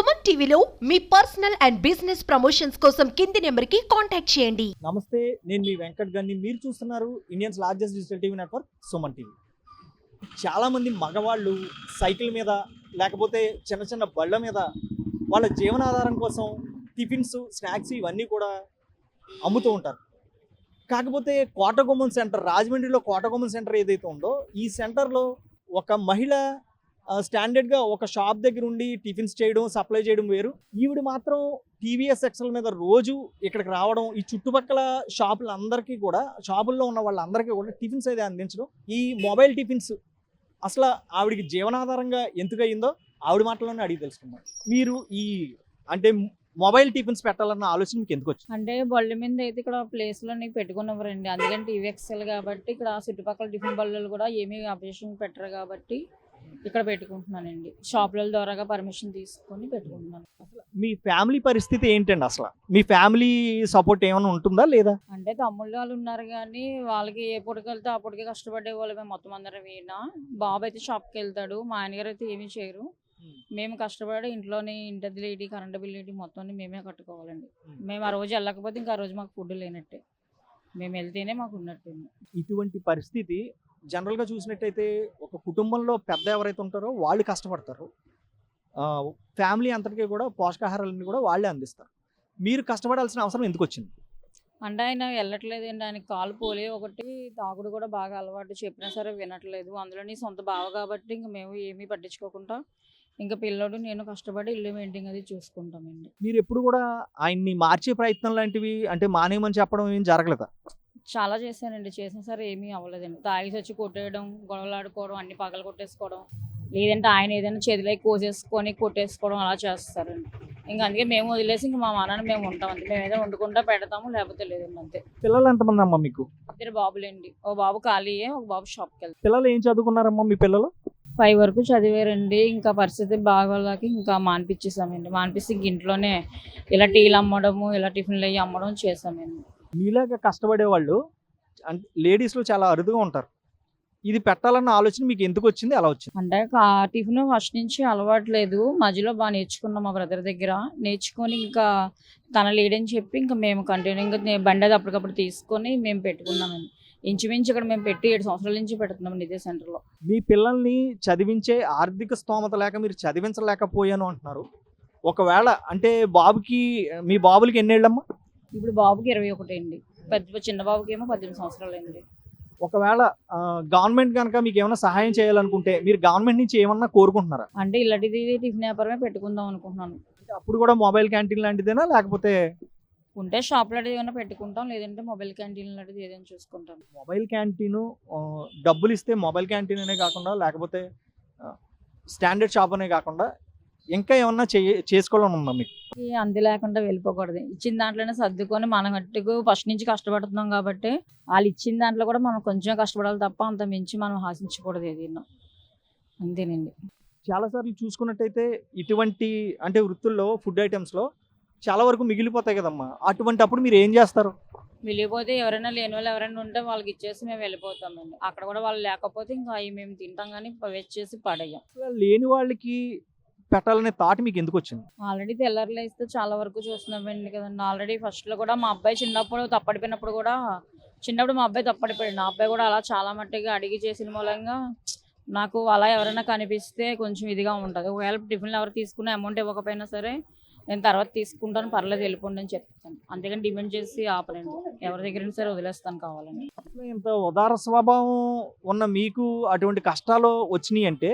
సుమన్ టీవీలో మీ personal and business promotions కోసం కింది నెంబర్కి కాంటాక్ట్ చేయండి. నమస్తే, నేను మీ వెంకట్ గన్ని. మీరు చూస్తున్నారు Indians largest digital TV network Suman TV. చాలామంది మగవాళ్ళు సైకిల్ మీద లేకపోతే చిన్న చిన్న బళ్ళ మీద వాళ్ళ జీవనాధారం కోసం టిఫిన్స్, స్నాక్స్ ఇవన్నీ కూడా అమ్ముతూ ఉంటారు. కాకపోతే కోటగుమ్మం సెంటర్, రాజమండ్రిలో కోటగుమ్మం సెంటర్ ఏదైతే ఉందో ఈ సెంటర్లో ఒక మహిళ స్టాండర్డ్గా ఒక షాప్ దగ్గర ఉండి టిఫిన్స్ చేయడం, సప్లై చేయడం వేరు. ఈవిడ మాత్రం టీవీఎస్ ఎక్సెల్ మీద రోజు ఇక్కడికి రావడం, ఈ చుట్టుపక్కల షాపులందరికీ కూడా, షాపుల్లో ఉన్న వాళ్ళందరికీ కూడా టిఫిన్స్ అయితే అందించడం. ఈ మొబైల్ టిఫిన్స్ అసలు ఆవిడికి జీవనాధారంగా ఎందుకు అయ్యిందో ఆవిడ మాటలోనే అడిగి తెలుసుకున్నాం. మీరు ఈ అంటే మొబైల్ టిఫిన్స్ పెట్టాలన్న ఆలోచన మీకు ఎందుకు వచ్చింది? అంటే బళ్ళ మీద అయితే ఇక్కడ ప్లేస్లో పెట్టుకున్నవారండి. అందుకని టీవీ ఎక్సెల్ కాబట్టి ఇక్కడ చుట్టుపక్కల టిఫిన్ బళ్ళు కూడా ఏమీ అబ్జెక్షన్ పెట్టరు కాబట్టి ఇక్కడ పెట్టుకుంటున్నానండి. షాపుల ద్వారాగా పర్మిషన్ తీసుకొని పెట్టుకుంటున్నాను. అసలు మీ ఫ్యామిలీ పరిస్థితి ఏంటండి? అసలు మీ ఫ్యామిలీ సపోర్ట్ ఏమైనా ఉంటుందా లేదా? అంటే తమ్ముళ్ళు వాళ్ళు ఉన్నారు కానీ వాళ్ళకి ఏ పుడకెళ్తే అప్పటికే కష్టపడే వాళ్ళమే మొత్తం అందరం. వీణ బాబు అయితే షాప్కి వెళ్తాడు, మా ఆయనగారు అయితే ఏమీ చేయరు. మేము కష్టపడి ఇంట్లోని ఇంటి బిల్లు, కరెంట్ బిల్లు మొత్తం మేమే కట్టుకోవాలండి. మేము ఆ రోజు వెళ్ళకపోతే ఇంకా ఆ రోజు మాకు ఫుడ్ లేనట్టే, మేము వెళ్తేనే మాకు ఉన్నట్టు. ఇటువంటి పరిస్థితి జనరల్గా చూసినట్టయితే ఒక కుటుంబంలో పెద్ద ఎవరైతే ఉంటారో వాళ్ళు కష్టపడతారు, ఫ్యామిలీ అంతటికీ కూడా పోషకాహారాలన్నీ కూడా వాళ్ళే అందిస్తారు. మీరు కష్టపడాల్సిన అవసరం ఎందుకు వచ్చింది? అంటే ఆయన వెళ్ళట్లేదండి, ఆయనకి కాలు పోలే ఒకటి, తాగుడు కూడా బాగా అలవాటు, చెప్పినా సరే వినట్లేదు. అందులోని సొంత బావ కాబట్టి ఇంక మేము ఏమీ పట్టించుకోకుండా ఇంకా పిల్లడు నేను కష్టపడి ఇల్లు మెయింటైన్ అది చూసుకుంటామండి. మీరు ఎప్పుడు కూడా ఆయన్ని మార్చే ప్రయత్నం లాంటివి అంటే మానేయమని చెప్పడం ఏం జరగలేదా? చాలా చేశానండి, చేసినా సరే ఏమీ అవ్వలేదండి. తాగి వచ్చి కొట్టేయడం, గొడవలు ఆడుకోవడం, అన్ని పగలు కొట్టేసుకోవడం, లేదంటే ఆయన ఏదైనా చేతిలో కోసేసుకొని కొట్టేసుకోవడం అలా చేస్తారండి. ఇంకా అందుకే మేము వదిలేసి ఇంకా మా నాన్న మేము ఉంటాం అంతే. మేము ఏదో వండుకుంటా పెడతాము, లేకపోతే లేదండి అంతే. పిల్లలు ఎంతమంది అమ్మా మీకు? ఇద్దరు బాబులేండి, ఒక బాబు ఖాళీయే, ఒక బాబు షాప్కి వెళ్తారు. పిల్లలు ఏం చదువుకున్నారమ్మా మీ పిల్లలు? 5 వరకు చదివారండి. ఇంకా పరిస్థితి బాగోలేక ఇంకా మానిపించేసామండి. మానిపిస్తే ఇంక ఇంట్లోనే ఇలా టీలు అమ్మడము, ఇలా టిఫిన్లు అయ్యి అమ్మడం చేసామండి. మీలాగా కష్టపడే వాళ్ళు అంటే లేడీస్లో చాలా అరుదుగా ఉంటారు. ఇది పెట్టాలన్న ఆలోచన మీకు ఎందుకు వచ్చింది, ఎలా వచ్చింది? అంటే టిఫిన్ ఫస్ట్ నుంచి అలవాట్లేదు, మధ్యలో బాగా నేర్చుకున్నాం మా బ్రదర్ దగ్గర. నేర్చుకొని ఇంకా తన లేడని చెప్పి ఇంకా మేము కంటిన్యూగా బండి అది అప్పటికప్పుడు తీసుకొని మేము పెట్టుకున్నామండి. ఇంచుమించు ఇక్కడ మేము పెట్టి 7 సంవత్సరాల నుంచి పెడుతున్నామండి ఇదే సెంటర్లో. మీ పిల్లల్ని చదివించే ఆర్థిక స్తోమత లేక మీరు చదివించలేకపోయాను అంటున్నారు. ఒకవేళ అంటే మీ బాబులకి ఎన్నేళ్ళమ్మా? ఇప్పుడు బాబుకి 21 అండి, చిన్న బాబుకి ఏమో 18 సంవత్సరాలు అండి. ఒకవేళ గవర్నమెంట్ కనుక మీకు ఏమైనా సహాయం చేయాలనుకుంటే మీరు గవర్నమెంట్ నుంచి ఏమన్నా కోరుకుంటున్నారా? అంటే ఇలాంటిది టిఫిన్ వ్యాపారమే పెట్టుకుందాం అనుకుంటున్నాను. అప్పుడు కూడా మొబైల్ క్యాంటీన్ లాంటిదేనా, లేకపోతే ఉంటే షాప్ లాంటిది ఏమైనా పెట్టుకుంటాం, లేదంటే మొబైల్ క్యాంటీన్ లాంటిది ఏదైనా చూసుకుంటాం. మొబైల్ క్యాంటీన్ డబ్బులు ఇస్తే మొబైల్ క్యాంటీన్ అనే కాకుండా, లేకపోతే స్టాండర్డ్ షాప్ అనే కాకుండా ఇంకా ఏమన్నా చేసుకోవాలని ఉందా మీకు? అంది లేకుండా వెళ్ళిపోకూడదు. ఇచ్చిన దాంట్లోనే సర్దుకొని మనం మట్టుకు ఫస్ట్ నుంచి కష్టపడుతున్నాం కాబట్టి వాళ్ళు ఇచ్చిన దాంట్లో కూడా మనం కొంచెం కష్టపడాలి తప్ప అంత మించి మనం ఆశించకూడదు ఏదైనా. అంతేనండి. చాలాసార్లు చూసుకున్నట్టయితే ఇటువంటి అంటే వృత్తుల్లో, ఫుడ్ ఐటమ్స్లో చాలా వరకు మిగిలిపోతాయి కదమ్మా. అటువంటి అప్పుడు మీరు ఏం చేస్తారు? వెళ్ళిపోతే ఎవరైనా లేని వాళ్ళు ఎవరైనా ఉంటే వాళ్ళకి ఇచ్చేసి మేము వెళ్ళిపోతామండి. అక్కడ కూడా వాళ్ళు లేకపోతే ఇంకా అవి మేము తింటాం కానీ వేస్ట్ చేసి పడేయం. లేని వాళ్ళకి పెట్టాలనే థాట్ మీకు ఎందుకు వచ్చింది? ఆల్రెడీ తెల్లారులు వేస్తే చాలా వరకు చూస్తున్నామండి కదండి. ఆల్రెడీ ఫస్ట్లో కూడా మా అబ్బాయి చిన్నప్పుడు తప్పడిపోయినప్పుడు కూడా, చిన్నప్పుడు మా అబ్బాయి తప్పడిపోయాడు. నా అబ్బాయి కూడా అలా చాలా మట్టుగా అడిగి చేసిన మూలంగా నాకు అలా ఎవరైనా కనిపిస్తే కొంచెం ఇదిగా ఉంటుంది. ఒకవేళ టిఫిన్లు ఎవరు తీసుకునే అమౌంట్ ఇవ్వకపోయినా సరే నేను తర్వాత తీసుకుంటాను, పర్లేదు వెళ్ళిపోండి అని చెప్తాను. అంతేగాని డిమాండ్ చేసి ఆపలేండి, ఎవరి దగ్గర సరే వదిలేస్తాను కావాలని. ఇంత ఉదార స్వభావం ఉన్న మీకు అటువంటి కష్టాలు వచ్చినాయి అంటే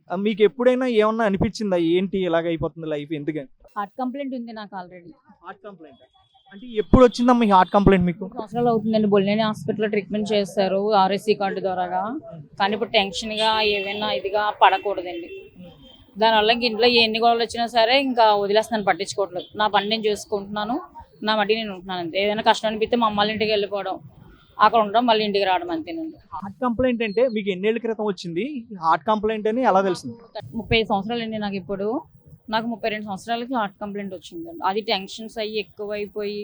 మీకు ఎప్పుడైనా ఏమన్నా అనిపించిందా, ఏంటి ఇలాగ అయిపోతుంది లైఫ్, ఎందుకని? హార్ట్ కంప్లైంట్ ఉంది నాకు ఆల్రెడీ. హార్ట్ కంప్లైంట్ అంటే ఎప్పుడు వచ్చిందమ్మా ఈ హార్ట్ కంప్లైంట్ మీకు? 2 సంవత్సరాలు అవుతుందండి. బొల్లేని హాస్పిటల్లో ట్రీట్మెంట్ చేస్తారు ఆర్ఎస్సీ కార్డు ద్వారాగా. కానీ ఇప్పుడు టెన్షన్గా ఏమైనా ఇదిగా పడకూడదండి. దానివల్ల ఇంక ఇంట్లో ఎన్ని గొడవలు వచ్చినా సరే ఇంకా వదిలేస్తున్నాను, పట్టించుకోవట్లేదు. నా పని నేను చూసుకుంటున్నాను, నా మట్టి నేను ఉంటున్నాను అంతే. ఏదైనా కష్టం అనిపిస్తే మా అమ్మాళ్ళ ఇంటికి వెళ్ళిపోవడం, అక్కడ ఉండడం, మళ్ళీ ఇంటికి రావడం అంతేనండి. హార్ట్ కంప్లైంట్ అంటే మీకు ఎన్నేళ్ల క్రితం వచ్చింది హార్ట్ కంప్లైంట్ అని ఎలా తెలిసింది? 35 సంవత్సరాలు అండి నాకు. ఇప్పుడు నాకు 32 సంవత్సరాలకి హార్ట్ కంప్లైంట్ వచ్చిందండి. అది టెన్షన్స్ అయ్యి ఎక్కువైపోయి,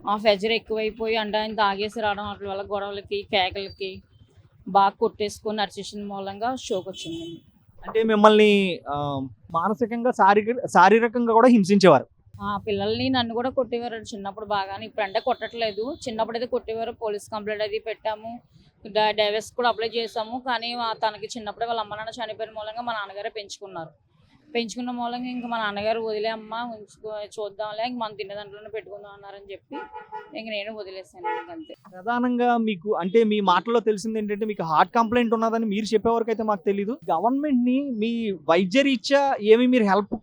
ఆ ప్రెజర్ ఎక్కువైపోయి, అంటే ఆయన తాగేసి రావడం, వాటి వల్ల గొడవలకి కేకలకి బాగా కొట్టేసుకొని అరిచేసిన మూలంగా షోక్ వచ్చిందండి. అంటే మిమ్మల్ని మానసికంగా శారీరకంగా కూడా హింసించేవారు. పిల్లల్ని నన్ను కూడా కొట్టేవారు చిన్నప్పుడు బాగానే. ఇప్పుడు అంటే కొట్టట్లేదు, చిన్నప్పుడు అయితే కొట్టేవారు. పోలీస్ కంప్లైంట్ అది పెట్టాము, డైవర్స్ కూడా అప్లై చేసాము. కానీ తనకి చిన్నప్పుడే వాళ్ళ అమ్మ నాన్న చనిపోయిన మూలంగా మా నాన్నగారే పెంచుకున్న మూలంగా ఇంకా మా నాన్నగారు వదిలే అమ్మ ఉంచుకో చూద్దాంలే, ఇంక మనం తినే దాంట్లోనే పెట్టుకుందాం అన్నారని చెప్పి ఇంక నేను వదిలేసాను అంతే. ప్రధానంగా మీకు అంటే మీ మాటల్లో తెలిసింది ఏంటంటే మీకు హార్ట్ కంప్లైంట్ ఉన్నదని మీరు చెప్పేవరకు అయితే మాకు తెలియదు. గవర్నమెంట్ ని మీ వైద్య రీత్యా ఏమి మీరు హెల్ప్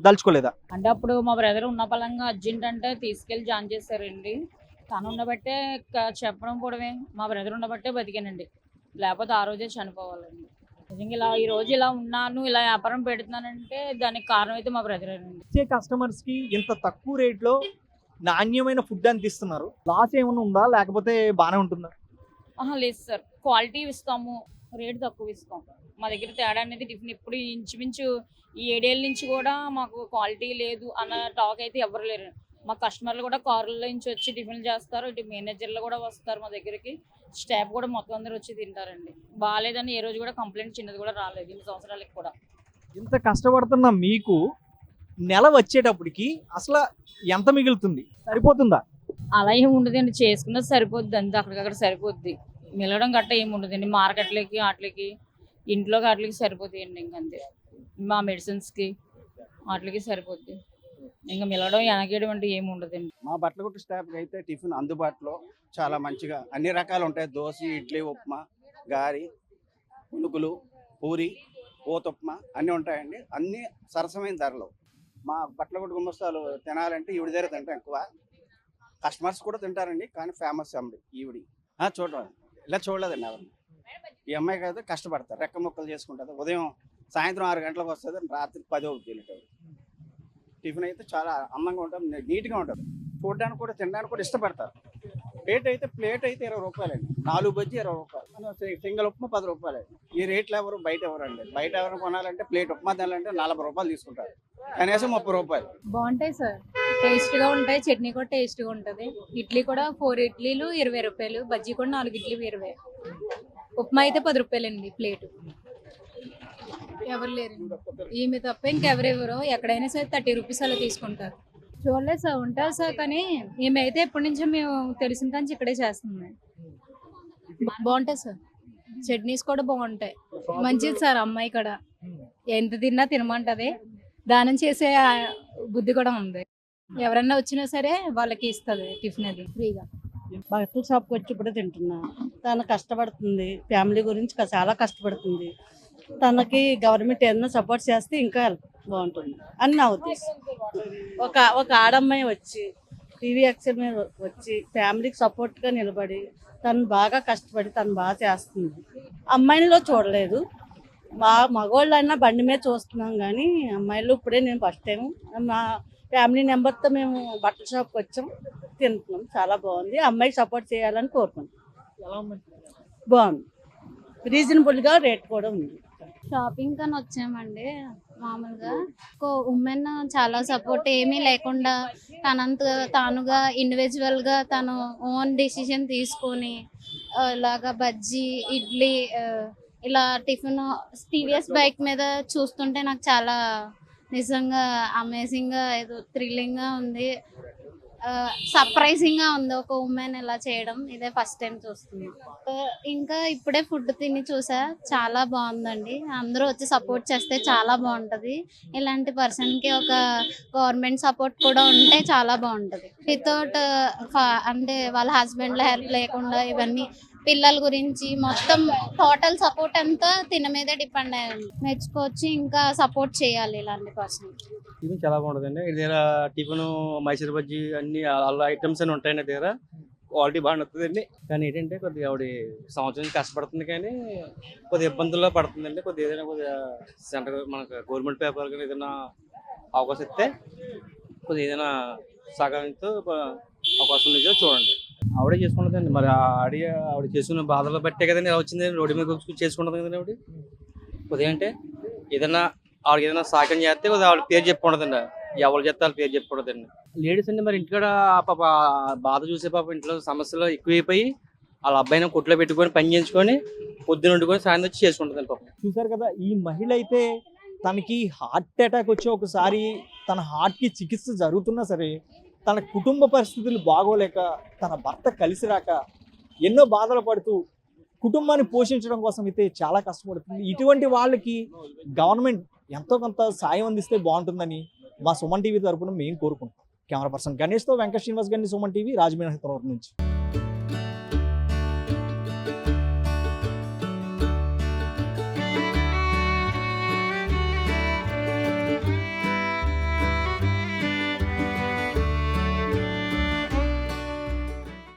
దలుచుకోలేదా? అంటే అప్పుడు మా బ్రదర్ ఉన్న పలంగా అర్జెంట్ అంటే తీసుకెళ్ళి జాయిన్ చేశారండి. తను ఉండబట్టే చెప్పడం కూడా మా బ్రదర్ ఉండబట్టే బతికానండి, లేకపోతే ఆ రోజే చనిపోవాలండి. నిజంగా ఈ రోజు ఇలా ఉన్నాను, ఇలా వ్యాపారం పెడుతున్నానంటే దానికి కారణం అయితే మా బ్రదర్ అండి. వచ్చే కస్టమర్స్ కి ఇంత తక్కువ రేట్లో నాణ్యమైన ఫుడ్ అందిస్తున్నారు, లాస్ ఏమైనా ఉందా లేకపోతే బాగానే ఉంటుందా? లేదు సార్, క్వాలిటీ ఇస్తాము, రేట్ తక్కువ ఇస్తాం. మా దగ్గర తేడా అనేది టిఫిన్ ఇప్పుడు ఇంచుమించు ఈ 7 ఏళ్ళ నుంచి కూడా మాకు క్వాలిటీ లేదు అన్న టాక్ అయితే ఎవరు లేరు. మా కస్టమర్లు కూడా కారుల నుంచి వచ్చి టిఫిన్లు చేస్తారు, ఇటు మేనేజర్లు కూడా వస్తారు మా దగ్గరికి, స్టాఫ్ కూడా మొత్తం అందరూ వచ్చి తింటారండి. బాగాలేదని ఏ రోజు కూడా కంప్లైంట్ చిన్నది కూడా రాలేదు 2 సంవత్సరాలకి కూడా. ఇంత కష్టపడుతున్న మీకు నెల వచ్చేటప్పటికి అసలు ఎంత మిగులుతుంది, సరిపోతుందా? అలా ఏమి ఉండదండి, చేసుకున్నది సరిపోద్ది అంతే, అక్కడికక్కడ సరిపోద్ది. మిగలడం గట్ట ఏమి ఉండదండి. మార్కెట్లకి వాటికి ఇంట్లోకి వాటికి సరిపోతాయండి, ఇంకంతే. మా మెడిసిన్స్కి వాటికి సరిపోద్ది, ఇంకా మిగలడం వెనకేయడం అంటే ఏమి ఉండదండి. మా బట్టల కొట్టు స్టాఫ్కి అయితే టిఫిన్ అందుబాటులో చాలా మంచిగా అన్ని రకాలు ఉంటాయి. దోశ, ఇడ్లీ, ఉప్మా, గారి, పునుగులు, పూరి, ఊతప్మా అన్నీ ఉంటాయండి. అన్నీ సరసమైన ధరలు. మా బట్టల కొట్టు గుమస్తాలు తినాలంటే ఈవిడ దగ్గర తింటాం ఎక్కువ. కస్టమర్స్ కూడా తింటారండి, కానీ ఫేమస్ అమ్మడి ఈవిడి. చూడండి, ఇలా చూడలేదండి ఎవరు. ఈ అమ్మాయికి అయితే కష్టపడతారు, రెక్క ముక్కలు చేసుకుంటుంది. ఉదయం సాయంత్రం 6 గంటలకు వస్తుంది, రాత్రి 10 అవుతుంది. టిఫిన్ అయితే చాలా అందంగా ఉంటుంది, నీట్గా ఉంటుంది. చూడడానికి కూడా తినడానికి కూడా ఇష్టపడతారు. ప్లేట్ అయితే 20 రూపాయలండి. 4 బజ్జీ 20 రూపాయలు. మనం సింగిల్ ఉప్మా 10 రూపాయలండి. ఈ రేట్లు ఎవరు బయట ఎవరండి. బయట ఎవరు కొనాలంటే ప్లేట్ ఉప్మా తినాలంటే 40 రూపాయలు తీసుకుంటారు, కనీసం 30 రూపాయలు. బాగుంటాయి సార్, టేస్ట్గా ఉంటాయి. చట్నీ కూడా టేస్ట్గా ఉంటుంది. ఇడ్లీ కూడా 4 ఇడ్లీలు 20 రూపాయలు, బజ్జీ కూడా 4 ఇడ్లీ 20. ఉప్మా అయితే 10 రూపాయలండి ప్లేటు. ఎవరు లేరండి, ఈమె తప్ప ఇంకెవరెవరో ఎక్కడైనా సరే 30 రూపీస్ అలా తీసుకుంటారు. చూడలేదు సార్, ఉంటారు సార్, కానీ ఈమె అయితే ఎప్పటి నుంచో మేము తెలిసిన కానీ ఇక్కడే చేస్తున్నాం. బాగుంటాయి సార్, చట్నీస్ కూడా బాగుంటాయి. మంచిది సార్, అమ్మాయి కూడా ఎంత తిన్నా తినమంటది, దానం చేసే బుద్ధి కూడా ఉంది. ఎవరన్నా వచ్చినా సరే వాళ్ళకి ఇస్తుంది టిఫిన్ అది ఫ్రీగా. బట్టల షాప్కి వచ్చి ఇప్పుడు తింటున్నా. తను కష్టపడుతుంది, ఫ్యామిలీ గురించి చాలా కష్టపడుతుంది. తనకి గవర్నమెంట్ ఏదైనా సపోర్ట్ చేస్తే ఇంకా బాగుంటుంది అని నా ఉద్దేశం. ఒక ఆడమ్మాయి వచ్చి టీవీ యాక్షన్ మీద వచ్చి ఫ్యామిలీకి సపోర్ట్గా నిలబడి తను బాగా కష్టపడి తను బాగా చేస్తుంది. అమ్మాయిలో చూడలేదు, మగవాళ్ళైనా బండి మీద చూస్తున్నాం, కానీ అమ్మాయిలు ఇప్పుడే నేను ఫస్ట్ టైం మా ఫ్యామిలీ మెంబర్తో మేము బట్టల షాప్కి వచ్చాం, తింటున్నాం. చాలా బాగుంది, అమ్మాయికి సపోర్ట్ చేయాలని కోరుకుంటున్నాం. బాగుంది, రీజనబుల్గా రేట్ కూడా ఉంది. షాపింగ్ కని వచ్చామండి. మామూలుగా ఉమెన్ చాలా సపోర్ట్ ఏమీ లేకుండా తానుగా ఇండివిజువల్గా తను ఓన్ డెసిషన్ తీసుకొని ఇలాగా బజ్జీ, ఇడ్లీ, ఇలా టిఫిన్ టీవీఎస్ బైక్ మీద చూస్తుంటే నాకు చాలా నిజంగా అమేజింగ్గా, ఏదో థ్రిల్లింగ్గా ఉంది, సర్ప్రైజింగ్గా ఉంది. ఒక ఉమెన్ ఇలా చేయడం ఇదే ఫస్ట్ టైం చూస్తున్నాం. ఇంకా ఇప్పుడే ఫుడ్ తిని చూసా, చాలా బాగుందండి. అందరూ వచ్చి సపోర్ట్ చేస్తే చాలా బాగుంటుంది. ఇలాంటి పర్సన్కి ఒక గవర్నమెంట్ సపోర్ట్ కూడా ఉంటే చాలా బాగుంటుంది. వితౌట్ అంటే వాళ్ళ హస్బెండ్ల హెల్ప్ లేకుండా ఇవన్నీ పిల్లల గురించి మొత్తం టోటల్ సపోర్ట్ అంతా తిన మీదే డిపెండ్ అయ్యింది. మెచ్చుకోవచ్చు, ఇంకా సపోర్ట్ చేయాలి ఇలాంటి పర్సన్. టిఫిన్ చాలా బాగుంటుందండి. ఇది దగ్గర టిఫిన్, మైసూర్ బజ్జీ అన్ని అలా ఐటమ్స్ అని ఉంటాయండి. దగ్గర క్వాలిటీ బాగా నచ్చుతుందండి. కానీ ఏంటంటే కొద్దిగా ఆవిడ సంవత్సరం కష్టపడుతుంది, కానీ కొద్దిగా ఇబ్బందుల్లో పడుతుందండి. కొద్దిగా ఏదైనా కొద్దిగా సెంటర్ మనకు గవర్నమెంట్ పేపర్ కానీ ఏదైనా అవకాశం ఇస్తే కొద్దిగా ఏదైనా సహకారంతో అవకాశం ఉందో చూడండి. ఆవిడే చేసుకుంటుందండి. మరి ఆవిడ చేసుకున్న బాధలు బట్టే కదండి ఇలా వచ్చింది. రోడ్డు మీద చేసుకుంటుంది కదండి ఆవిడ. కొద్దిగా అంటే ఏదైనా ఆవిడకి ఏదైనా సహాయం చేస్తే కొద్దిగా ఆవిడ పేరు చెప్పుకుంటుందండి. ఎవరు చేస్తే వాళ్ళ పేరు చెప్పుకుంటుందండి. లేడీస్ అండి మరి ఇంటికాడ పాప బాధ చూసే పాప ఇంట్లో సమస్యలు ఎక్కువైపోయి వాళ్ళ అబ్బాయిని కొట్లో పెట్టుకొని పని చేయించుకొని పొద్దున వండుకొని సాయంత్రం వచ్చి చేసుకుంటుంది పాపం. చూసారు కదా, ఈ మహిళ అయితే తనకి హార్ట్ అటాక్ వచ్చి ఒకసారి తన హార్ట్కి చికిత్స జరుగుతున్నా సరే తన కుటుంబ పరిస్థితులు బాగోలేక తన భర్త కలిసి రాక ఎన్నో బాధలు పడుతూ కుటుంబాన్ని పోషించడం కోసం అయితే చాలా కష్టపడుతుంది. ఇటువంటి వాళ్ళకి గవర్నమెంట్ ఎంతో కొంత సాయం అందిస్తే బాగుంటుందని మా సుమన్ టీవీ తరపున మేము కోరుకుంటాం. కెమెరా పర్సన్ గణేష్తో వెంకట శ్రీనివాస్ గారిని, సుమన్ టీవీ, రాజమండ్రి నుంచి.